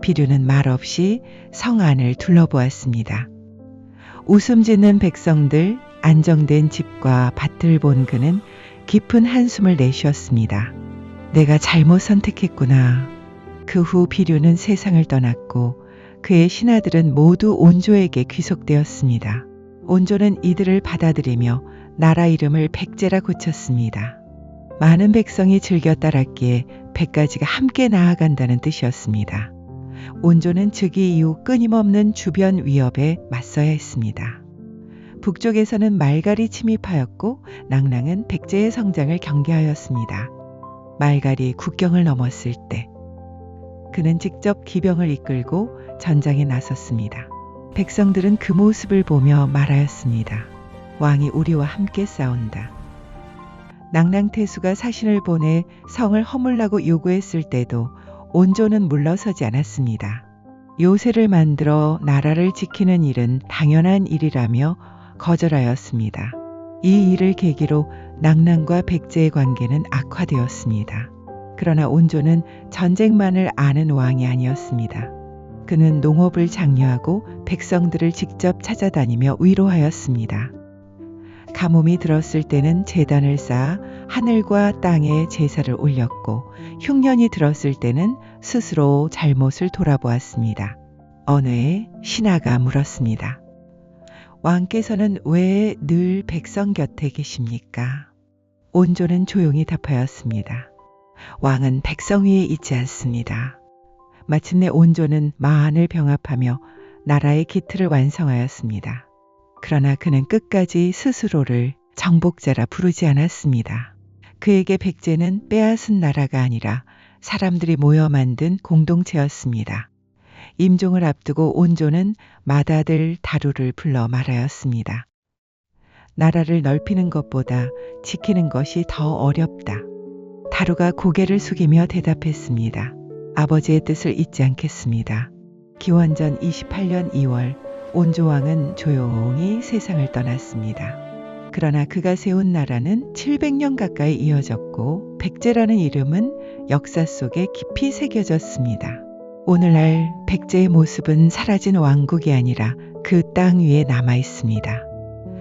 비류는 말없이 성 안을 둘러보았습니다. 웃음 짓는 백성들, 안정된 집과 밭을 본 그는 깊은 한숨을 내쉬었습니다. 내가 잘못 선택했구나. 그 후 비류는 세상을 떠났고 그의 신하들은 모두 온조에게 귀속되었습니다. 온조는 이들을 받아들이며 나라 이름을 백제라 고쳤습니다. 많은 백성이 즐겨 따랐기에 백가지가 함께 나아간다는 뜻이었습니다. 온조는 즉위 이후 끊임없는 주변 위협에 맞서야 했습니다. 북쪽에서는 말갈이 침입하였고 낭랑은 백제의 성장을 경계하였습니다. 말갈이 국경을 넘었을 때 그는 직접 기병을 이끌고 전장에 나섰습니다. 백성들은 그 모습을 보며 말하였습니다. 왕이 우리와 함께 싸운다. 낭랑태수가 사신을 보내 성을 허물라고 요구했을 때도 온조는 물러서지 않았습니다. 요새를 만들어 나라를 지키는 일은 당연한 일이라며 거절하였습니다. 이 일을 계기로 낭랑과 백제의 관계는 악화되었습니다. 그러나 온조는 전쟁만을 아는 왕이 아니었습니다. 그는 농업을 장려하고 백성들을 직접 찾아다니며 위로하였습니다. 가뭄이 들었을 때는 제단을 쌓아 하늘과 땅에 제사를 올렸고 흉년이 들었을 때는 스스로 잘못을 돌아보았습니다. 어느 해 신하가 물었습니다. 왕께서는 왜 늘 백성 곁에 계십니까? 온조는 조용히 답하였습니다. 왕은 백성 위에 있지 않습니다. 마침내 온조는 마한을 병합하며 나라의 기틀을 완성하였습니다. 그러나 그는 끝까지 스스로를 정복자라 부르지 않았습니다. 그에게 백제는 빼앗은 나라가 아니라 사람들이 모여 만든 공동체였습니다. 임종을 앞두고 온조는 맏아들 다루를 불러 말하였습니다. 나라를 넓히는 것보다 지키는 것이 더 어렵다. 다루가 고개를 숙이며 대답했습니다. 아버지의 뜻을 잊지 않겠습니다. 기원전 28년 2월 온조왕은 조용히 세상을 떠났습니다. 그러나 그가 세운 나라는 700년 가까이 이어졌고 백제라는 이름은 역사 속에 깊이 새겨졌습니다. 오늘날 백제의 모습은 사라진 왕국이 아니라 그 땅 위에 남아 있습니다.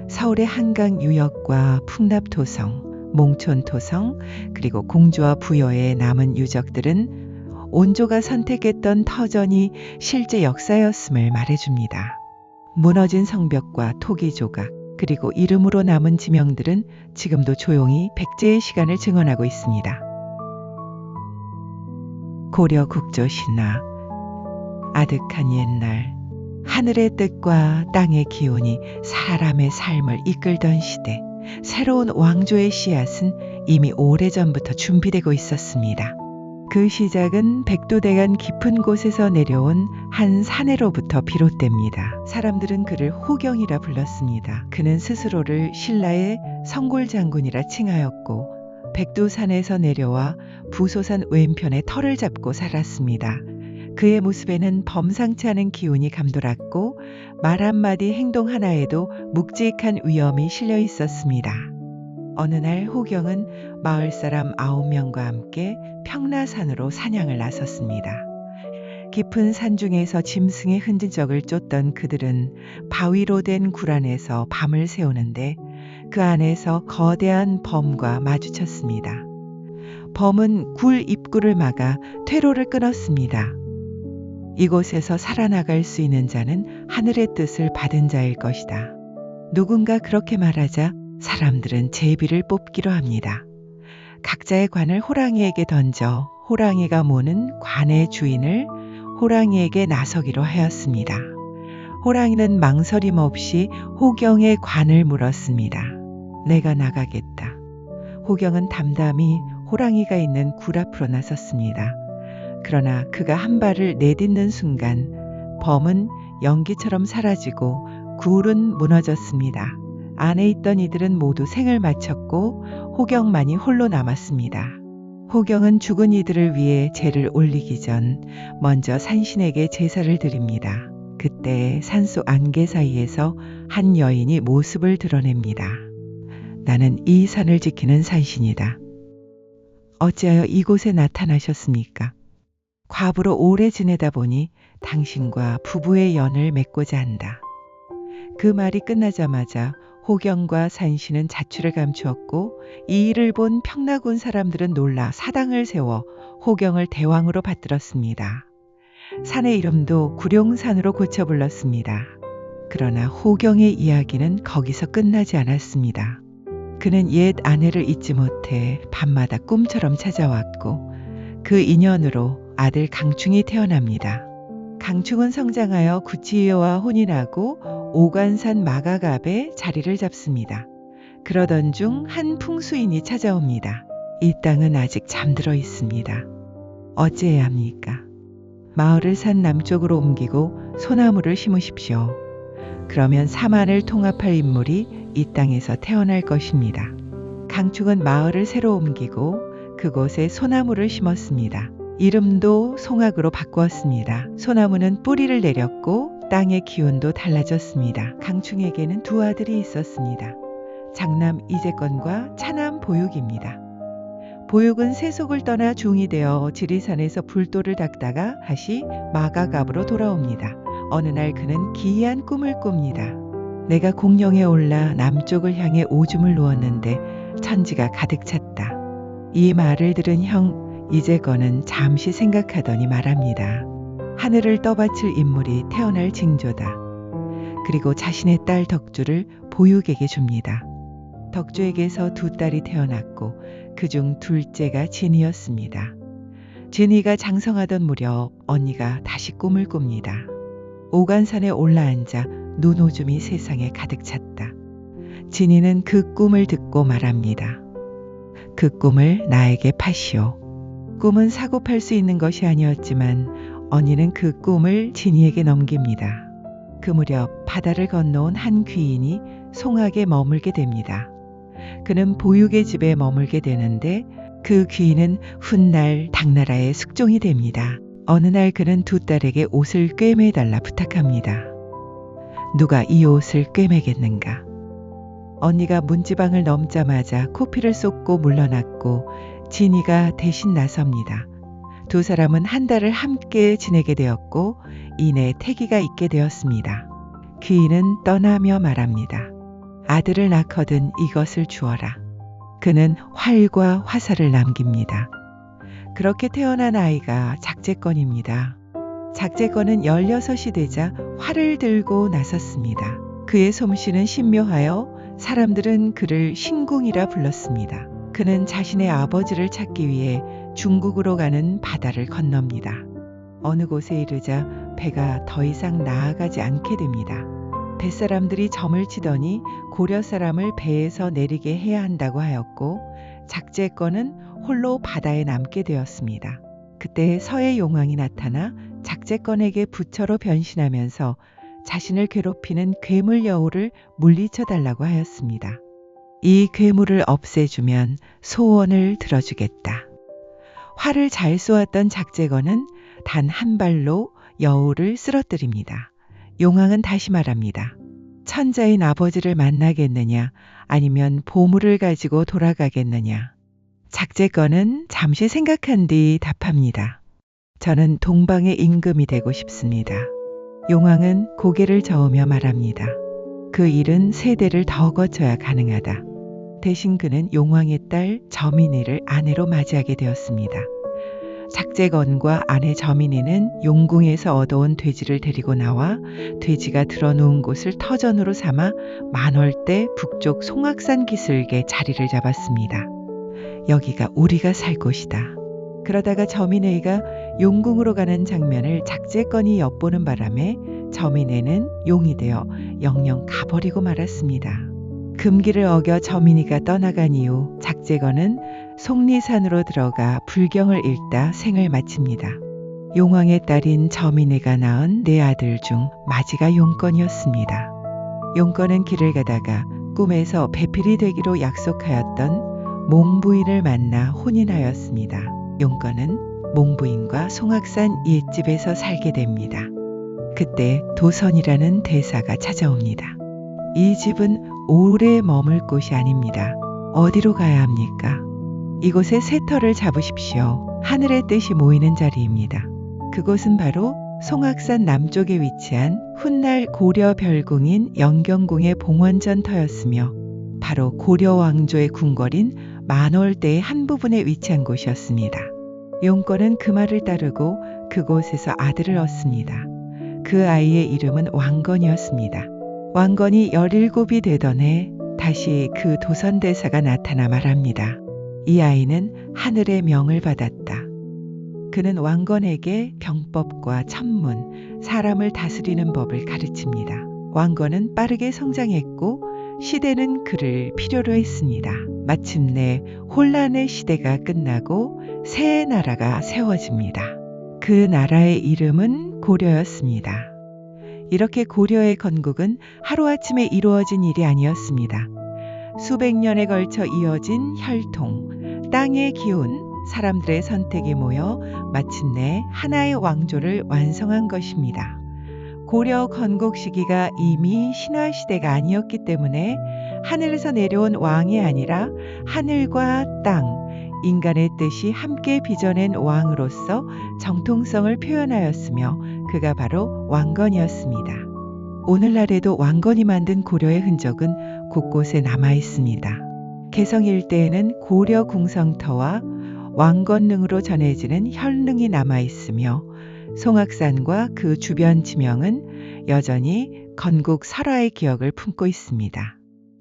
서울의 한강 유역과 풍납토성, 몽촌토성, 그리고 공주와 부여의 남은 유적들은 온조가 선택했던 터전이 실제 역사였음을 말해줍니다. 무너진 성벽과 토기 조각, 그리고 이름으로 남은 지명들은 지금도 조용히 백제의 시간을 증언하고 있습니다. 고려 국조신화. 아득한 옛날, 하늘의 뜻과 땅의 기운이 사람의 삶을 이끌던 시대, 새로운 왕조의 씨앗은 이미 오래전부터 준비되고 있었습니다. 그 시작은 백두대간 깊은 곳에서 내려온 한 사내로부터 비롯됩니다. 사람들은 그를 호경이라 불렀습니다. 그는 스스로를 신라의 성골장군이라 칭하였고 백두산에서 내려와 부소산 왼편에 터를 잡고 살았습니다. 그의 모습에는 범상치 않은 기운이 감돌았고 말 한마디 행동 하나에도 묵직한 위엄이 실려 있었습니다. 어느 날 호경은 마을 사람 9명과 함께 평라산으로 사냥을 나섰습니다. 깊은 산중에서 짐승의 흔적을 쫓던 그들은 바위로 된 굴 안에서 밤을 새우는데 그 안에서 거대한 범과 마주쳤습니다. 범은 굴 입구를 막아 퇴로를 끊었습니다. 이곳에서 살아나갈 수 있는 자는 하늘의 뜻을 받은 자일 것이다. 누군가 그렇게 말하자 사람들은 제비를 뽑기로 합니다. 각자의 관을 호랑이에게 던져 호랑이가 모는 관의 주인을 호랑이에게 나서기로 하였습니다. 호랑이는 망설임 없이 호경의 관을 물었습니다. 내가 나가겠다. 호경은 담담히 호랑이가 있는 굴 앞으로 나섰습니다. 그러나 그가 한 발을 내딛는 순간 범은 연기처럼 사라지고 굴은 무너졌습니다. 안에 있던 이들은 모두 생을 마쳤고 호경만이 홀로 남았습니다. 호경은 죽은 이들을 위해 제를 올리기 전 먼저 산신에게 제사를 드립니다. 그때 산속 안개 사이에서 한 여인이 모습을 드러냅니다. 나는 이 산을 지키는 산신이다. 어찌하여 이곳에 나타나셨습니까? 과부로 오래 지내다 보니 당신과 부부의 연을 맺고자 한다. 그 말이 끝나자마자 호경과 산신은 자취를 감추었고 이 일을 본 평나군 사람들은 놀라 사당을 세워 호경을 대왕으로 받들었습니다. 산의 이름도 구룡산으로 고쳐 불렀습니다. 그러나 호경의 이야기는 거기서 끝나지 않았습니다. 그는 옛 아내를 잊지 못해 밤마다 꿈처럼 찾아왔고 그 인연으로 아들 강충이 태어납니다. 강충은 성장하여 구치여와 혼인하고 오관산 마가갑에 자리를 잡습니다. 그러던 중 한 풍수인이 찾아옵니다. 이 땅은 아직 잠들어 있습니다. 어찌해야 합니까? 마을을 산 남쪽으로 옮기고 소나무를 심으십시오. 그러면 사만을 통합할 인물이 이 땅에서 태어날 것입니다. 강충은 마을을 새로 옮기고 그곳에 소나무를 심었습니다. 이름도 송악으로 바꾸었습니다. 소나무는 뿌리를 내렸고 땅의 기운도 달라졌습니다. 강충에게는 두 아들이 있었습니다. 장남 이재권과 차남 보육입니다. 보육은 세속을 떠나 중이 되어 지리산에서 불도를 닦다가 다시 마가갑으로 돌아옵니다. 어느 날 그는 기이한 꿈을 꿉니다. 내가 공룡에 올라 남쪽을 향해 오줌을 누었는데 천지가 가득 찼다. 이 말을 들은 형 이재건은 잠시 생각하더니 말합니다. 하늘을 떠받칠 인물이 태어날 징조다. 그리고 자신의 딸 덕주를 보육에게 줍니다. 덕주에게서 두 딸이 태어났고 그중 둘째가 진이었습니다. 진이가 장성하던 무렵 언니가 다시 꿈을 꿉니다. 오간산에 올라앉아 눈오줌이 세상에 가득 찼다. 진이는 그 꿈을 듣고 말합니다. 그 꿈을 나에게 파시오. 꿈은 사고 팔 수 있는 것이 아니었지만 언니는 그 꿈을 진이에게 넘깁니다. 그 무렵 바다를 건너온 한 귀인이 송악에 머물게 됩니다. 그는 보육의 집에 머물게 되는데 그 귀인은 훗날 당나라의 숙종이 됩니다. 어느 날 그는 두 딸에게 옷을 꿰매달라 부탁합니다. 누가 이 옷을 꿰매겠는가? 언니가 문지방을 넘자마자 코피를 쏟고 물러났고 진이가 대신 나섭니다. 두 사람은 한 달을 함께 지내게 되었고 이내 태기가 있게 되었습니다. 귀인은 떠나며 말합니다. 아들을 낳거든 이것을 주어라. 그는 활과 화살을 남깁니다. 그렇게 태어난 아이가 작재권입니다. 작재권은 16이 되자 활을 들고 나섰습니다. 그의 솜씨는 신묘하여 사람들은 그를 신궁이라 불렀습니다. 그는 자신의 아버지를 찾기 위해 중국으로 가는 바다를 건넙니다. 어느 곳에 이르자 배가 더 이상 나아가지 않게 됩니다. 뱃사람들이 점을 치더니 고려 사람을 배에서 내리게 해야 한다고 하였고 작재권은 홀로 바다에 남게 되었습니다. 그때 서해 용왕이 나타나 작재권에게 부처로 변신하면서 자신을 괴롭히는 괴물 여우를 물리쳐 달라고 하였습니다. 이 괴물을 없애주면 소원을 들어주겠다. 활을 잘 쏘았던 작재권은 단 한 발로 여우를 쓰러뜨립니다. 용왕은 다시 말합니다. 천자인 아버지를 만나겠느냐 아니면 보물을 가지고 돌아가겠느냐. 작재권은 잠시 생각한 뒤 답합니다. 저는 동방의 임금이 되고 싶습니다. 용왕은 고개를 저으며 말합니다. 그 일은 세대를 더 거쳐야 가능하다. 대신 그는 용왕의 딸 저민이를 아내로 맞이하게 되었습니다. 작재건과 아내 저민이는 용궁에서 얻어온 돼지를 데리고 나와 돼지가 들어누운 곳을 터전으로 삼아 만월대 북쪽 송악산 기슭에 자리를 잡았습니다. 여기가 우리가 살 곳이다. 그러다가 저민이가 용궁으로 가는 장면을 작재건이 엿보는 바람에 저민이는 용이 되어 영영 가버리고 말았습니다. 금기를 어겨 저민이가 떠나간 이후 작재건은 속리산으로 들어가 불경을 읽다 생을 마칩니다. 용왕의 딸인 저민이가 낳은 네 아들 중 마지가 용건이었습니다. 용건은 길을 가다가 꿈에서 배필이 되기로 약속하였던 몽부인을 만나 혼인하였습니다. 용건은 몽부인과 송악산 옛집에서 살게 됩니다. 그때 도선이라는 대사가 찾아옵니다. 이 집은 오래 머물 곳이 아닙니다. 어디로 가야 합니까? 이곳에 새 터를 잡으십시오. 하늘의 뜻이 모이는 자리입니다. 그곳은 바로 송악산 남쪽에 위치한 훗날 고려 별궁인 영경궁의 봉원전터였으며 바로 고려 왕조의 궁궐인 만월대의 한 부분에 위치한 곳이었습니다. 용권은 그 말을 따르고 그곳에서 아들을 얻습니다. 그 아이의 이름은 왕건이었습니다. 왕건이 17이 되던 해 다시 그 도선대사가 나타나 말합니다. 이 아이는 하늘의 명을 받았다. 그는 왕건에게 병법과 천문, 사람을 다스리는 법을 가르칩니다. 왕건은 빠르게 성장했고 시대는 그를 필요로 했습니다. 마침내 혼란의 시대가 끝나고 새 나라가 세워집니다. 그 나라의 이름은 고려였습니다. 이렇게 고려의 건국은 하루아침에 이루어진 일이 아니었습니다. 수백 년에 걸쳐 이어진 혈통, 땅의 기운, 사람들의 선택이 모여 마침내 하나의 왕조를 완성한 것입니다. 고려 건국 시기가 이미 신화시대가 아니었기 때문에 하늘에서 내려온 왕이 아니라 하늘과 땅, 인간의 뜻이 함께 빚어낸 왕으로서 정통성을 표현하였으며 그가 바로 왕건이었습니다. 오늘날에도 왕건이 만든 고려의 흔적은 곳곳에 남아 있습니다. 개성 일대에는 고려 궁성터와 왕건릉으로 전해지는 혈릉이 남아 있으며 송악산과 그 주변 지명은 여전히 건국 설화의 기억을 품고 있습니다.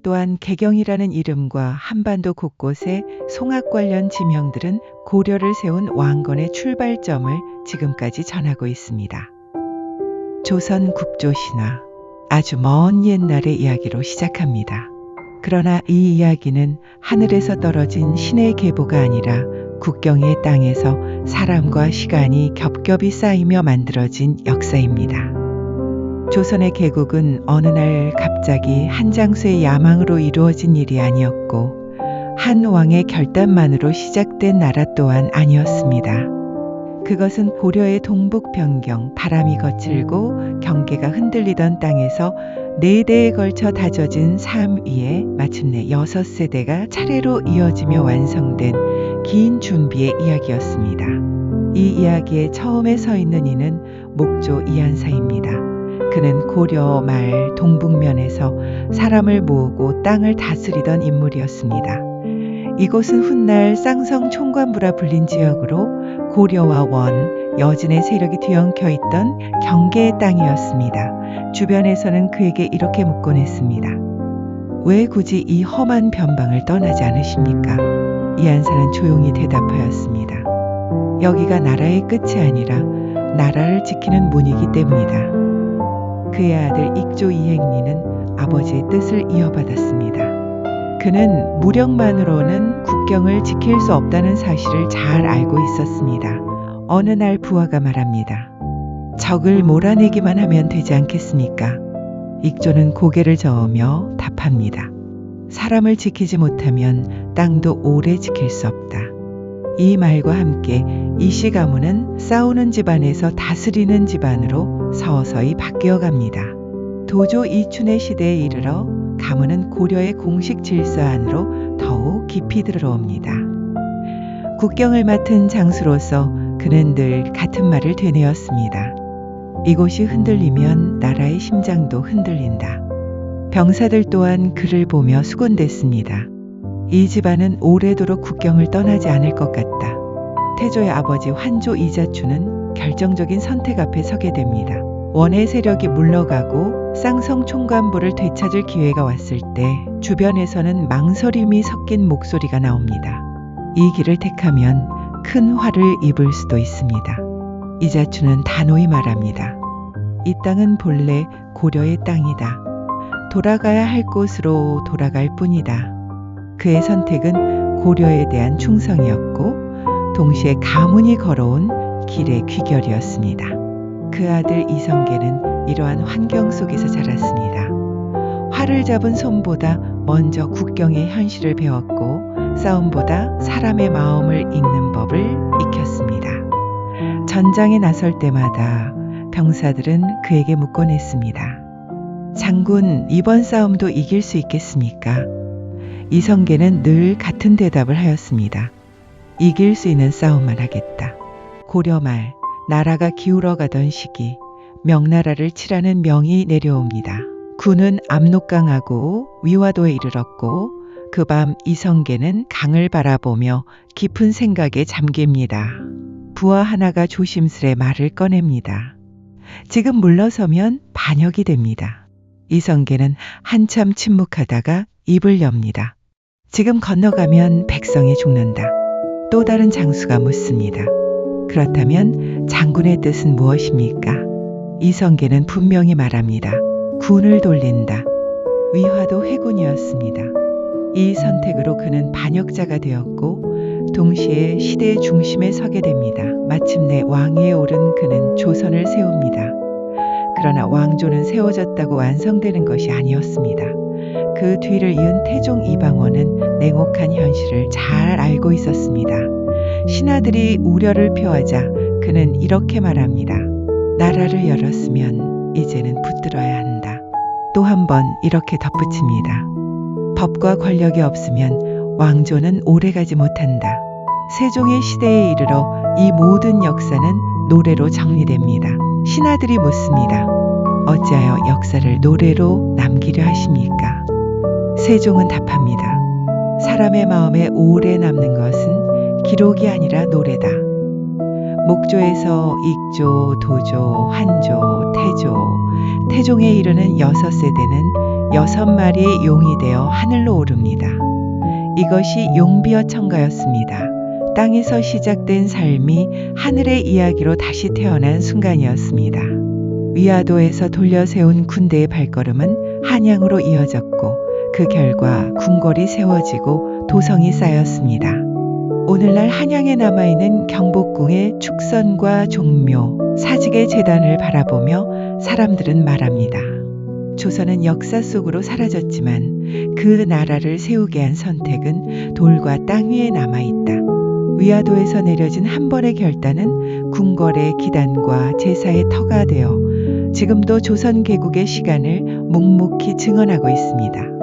또한 개경이라는 이름과 한반도 곳곳에 송악 관련 지명들은 고려를 세운 왕건의 출발점을 지금까지 전하고 있습니다. 조선 국조신화, 아주 먼 옛날의 이야기로 시작합니다. 그러나 이 이야기는 하늘에서 떨어진 신의 계보가 아니라 국경의 땅에서 사람과 시간이 겹겹이 쌓이며 만들어진 역사입니다. 조선의 개국은 어느 날 갑자기 한 장수의 야망으로 이루어진 일이 아니었고 한 왕의 결단만으로 시작된 나라 또한 아니었습니다. 그것은 고려의 동북 변경, 바람이 거칠고 경계가 흔들리던 땅에서 4대에 걸쳐 다져진 삶 위에 마침내 6세대가 차례로 이어지며 완성된 긴 준비의 이야기였습니다. 이 이야기에 처음에 서 있는 이는 목조 이한사입니다. 그는 고려 말 동북면에서 사람을 모으고 땅을 다스리던 인물이었습니다. 이곳은 훗날 쌍성 총관부라 불린 지역으로 고려와 원, 여진의 세력이 뒤엉켜 있던 경계의 땅이었습니다. 주변에서는 그에게 이렇게 묻곤 했습니다. 왜 굳이 이 험한 변방을 떠나지 않으십니까? 이한사는 조용히 대답하였습니다. 여기가 나라의 끝이 아니라 나라를 지키는 문이기 때문이다. 그의 아들 익조 이행리는 아버지의 뜻을 이어받았습니다. 그는 무력만으로는 국경을 지킬 수 없다는 사실을 잘 알고 있었습니다. 어느 날 부하가 말합니다. 적을 몰아내기만 하면 되지 않겠습니까? 익조는 고개를 저으며 답합니다. 사람을 지키지 못하면 땅도 오래 지킬 수 없다. 이 말과 함께 이씨 가문은 싸우는 집안에서 다스리는 집안으로 서서히 바뀌어 갑니다. 도조 이춘의 시대에 이르러 가문은 고려의 공식 질서 안으로 더욱 깊이 들어옵니다. 국경을 맡은 장수로서 그는 늘 같은 말을 되뇌었습니다. 이곳이 흔들리면 나라의 심장도 흔들린다. 병사들 또한 그를 보며 수군댔습니다. 이 집안은 오래도록 국경을 떠나지 않을 것 같다. 태조의 아버지 환조 이자추는 결정적인 선택 앞에 서게 됩니다. 원의 세력이 물러가고 쌍성 총관부를 되찾을 기회가 왔을 때 주변에서는 망설임이 섞인 목소리가 나옵니다. 이 길을 택하면 큰 화를 입을 수도 있습니다. 이자추는 단호히 말합니다. 이 땅은 본래 고려의 땅이다. 돌아가야 할 곳으로 돌아갈 뿐이다. 그의 선택은 고려에 대한 충성이었고 동시에 가문이 걸어온 길의 귀결이었습니다. 그 아들 이성계는 이러한 환경 속에서 자랐습니다. 활을 잡은 손보다 먼저 국경의 현실을 배웠고 싸움보다 사람의 마음을 읽는 법을 익혔습니다. 전장에 나설 때마다 병사들은 그에게 묻곤 했습니다. 장군, 이번 싸움도 이길 수 있겠습니까? 이성계는 늘 같은 대답을 하였습니다. 이길 수 있는 싸움만 하겠다. 고려 말 나라가 기울어가던 시기 명나라를 칠하는 명이 내려옵니다. 군은 압록강하고 위화도에 이르렀고 그 밤 이성계는 강을 바라보며 깊은 생각에 잠깁니다. 부하 하나가 조심스레 말을 꺼냅니다. 지금 물러서면 반역이 됩니다. 이성계는 한참 침묵하다가 입을 엽니다. 지금 건너가면 백성이 죽는다. 또 다른 장수가 묻습니다. 그렇다면 장군의 뜻은 무엇입니까? 이성계는 분명히 말합니다. 군을 돌린다. 위화도 회군이었습니다. 이 선택으로 그는 반역자가 되었고 동시에 시대의 중심에 서게 됩니다. 마침내 왕위에 오른 그는 조선을 세웁니다. 그러나 왕조는 세워졌다고 완성되는 것이 아니었습니다. 그 뒤를 이은 태종 이방원은 냉혹한 현실을 잘 알고 있었습니다. 신하들이 우려를 표하자 그는 이렇게 말합니다. 나라를 열었으면 이제는 붙들어야 한다. 또 한 번 이렇게 덧붙입니다. 법과 권력이 없으면 왕조는 오래가지 못한다. 세종의 시대에 이르러 이 모든 역사는 노래로 정리됩니다. 신하들이 묻습니다. 어찌하여 역사를 노래로 남기려 하십니까? 세종은 답합니다. 사람의 마음에 오래 남는 것은 기록이 아니라 노래다. 목조에서 익조, 도조, 환조, 태조, 태종에 이르는 6세대는 6마리의 용이 되어 하늘로 오릅니다. 이것이 용비어 청가였습니다. 땅에서 시작된 삶이 하늘의 이야기로 다시 태어난 순간이었습니다. 위화도에서 돌려 세운 군대의 발걸음은 한양으로 이어졌고 그 결과 궁궐이 세워지고 도성이 쌓였습니다. 오늘날 한양에 남아있는 경복궁의 축선과 종묘, 사직의 제단을 바라보며 사람들은 말합니다. 조선은 역사 속으로 사라졌지만 그 나라를 세우게 한 선택은 돌과 땅 위에 남아있다. 위화도에서 내려진 한 번의 결단은 궁궐의 기단과 제사의 터가 되어 지금도 조선 개국의 시간을 묵묵히 증언하고 있습니다.